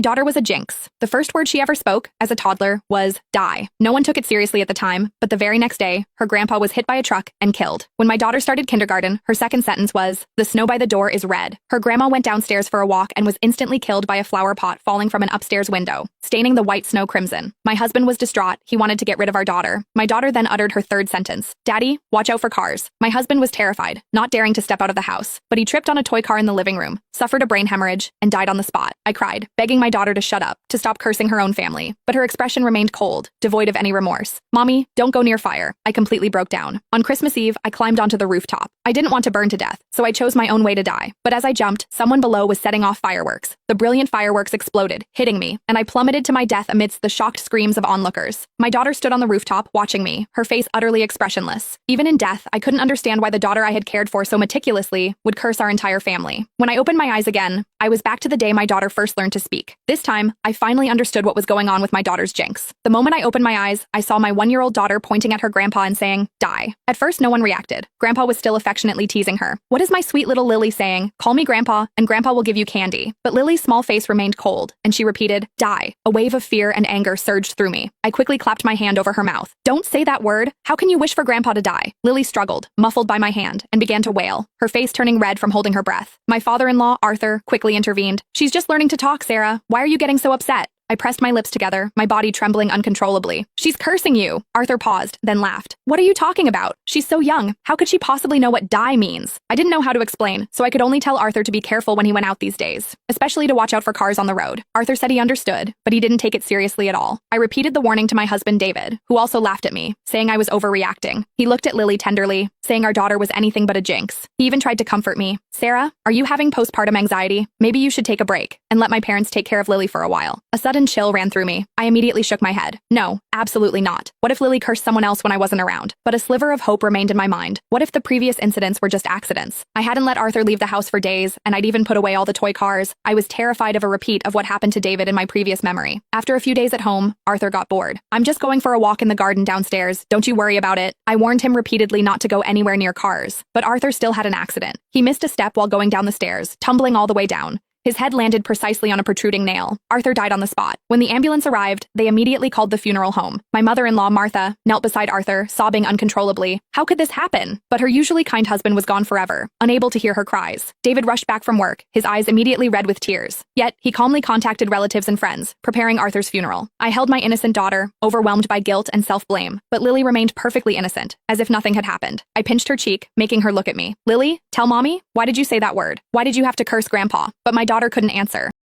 My daughter was a jinx. The first word she ever spoke, as a toddler, was die. No one took it seriously at the time, but the very next day, her grandpa was hit by a truck and killed. When my daughter started kindergarten, her second sentence was, "The snow by the door is red." Her grandma went downstairs for a walk and was instantly killed by a flower pot falling from an upstairs window, staining the white snow crimson. My husband was distraught. He wanted to get rid of our daughter. My daughter then uttered her third sentence, "Daddy, watch out for cars." My husband was terrified, not daring to step out of the house, but he tripped on a toy car in the living room, suffered a brain hemorrhage, and died on the spot. I cried, begging my daughter to shut up, to stop cursing her own family, but her expression remained cold, devoid of any remorse. "Mommy, don't go near fire." I completely broke down. On Christmas Eve, I climbed onto the rooftop. I didn't want to burn to death, so I chose my own way to die. But as I jumped, someone below was setting off fireworks. The brilliant fireworks exploded, hitting me, and I plummeted to my death amidst the shocked screams of onlookers. My daughter stood on the rooftop, watching me, her face utterly expressionless. Even in death, I couldn't understand why the daughter I had cared for so meticulously would curse our entire family. When I opened my eyes again, I was back to the day my daughter first learned to speak. This time, I finally understood what was going on with my daughter's jinx. The moment I opened my eyes, I saw my 1-year-old daughter pointing at her grandpa and saying, "Die." At first, no one reacted. Grandpa was still affectionately teasing her. "What is my sweet little Lily saying? Call me Grandpa, and Grandpa will give you candy." But Lily's small face remained cold, and she repeated, "Die." A wave of fear and anger surged through me. I quickly clapped my hand over her mouth. "Don't say that word. How can you wish for Grandpa to die?" Lily struggled, muffled by my hand, and began to wail, her face turning red from holding her breath. My father-in-law, Arthur, quickly intervened. "She's just learning to talk, Sarah. Why are you getting so upset?" I pressed my lips together, my body trembling uncontrollably. "She's cursing you." Arthur paused, then laughed. "What are you talking about? She's so young. How could she possibly know what die means?" I didn't know how to explain, so I could only tell Arthur to be careful when he went out these days, especially to watch out for cars on the road. Arthur said he understood, but he didn't take it seriously at all. I repeated the warning to my husband, David, who also laughed at me, saying I was overreacting. He looked at Lily tenderly, saying our daughter was anything but a jinx. He even tried to comfort me. "Sarah, are you having postpartum anxiety? Maybe you should take a break and let my parents take care of Lily for a while." A sudden chill ran through me. I immediately shook my head. No, absolutely not. What if Lily cursed someone else when I wasn't around? But a sliver of hope remained in my mind. What if the previous incidents were just accidents? I hadn't let Arthur leave the house for days, and I'd even put away all the toy cars. I was terrified of a repeat of what happened to David in my previous memory. After a few days at home, Arthur got bored. "I'm just going for a walk in the garden downstairs. Don't you worry about it." I warned him repeatedly not to go anywhere near cars, but Arthur still had an accident. He missed a step while going down the stairs, tumbling all the way down. His head landed precisely on a protruding nail. Arthur died on the spot. When the ambulance arrived, they immediately called the funeral home. My mother-in-law, Martha, knelt beside Arthur, sobbing uncontrollably. How could this happen? But her usually kind husband was gone forever, unable to hear her cries. David rushed back from work, his eyes immediately red with tears. Yet, he calmly contacted relatives and friends, preparing Arthur's funeral. I held my innocent daughter, overwhelmed by guilt and self-blame, but Lily remained perfectly innocent, as if nothing had happened. I pinched her cheek, making her look at me. "Lily, tell Mommy, why did you say that word? Why did you have to curse Grandpa?" But my daughter couldn't answer.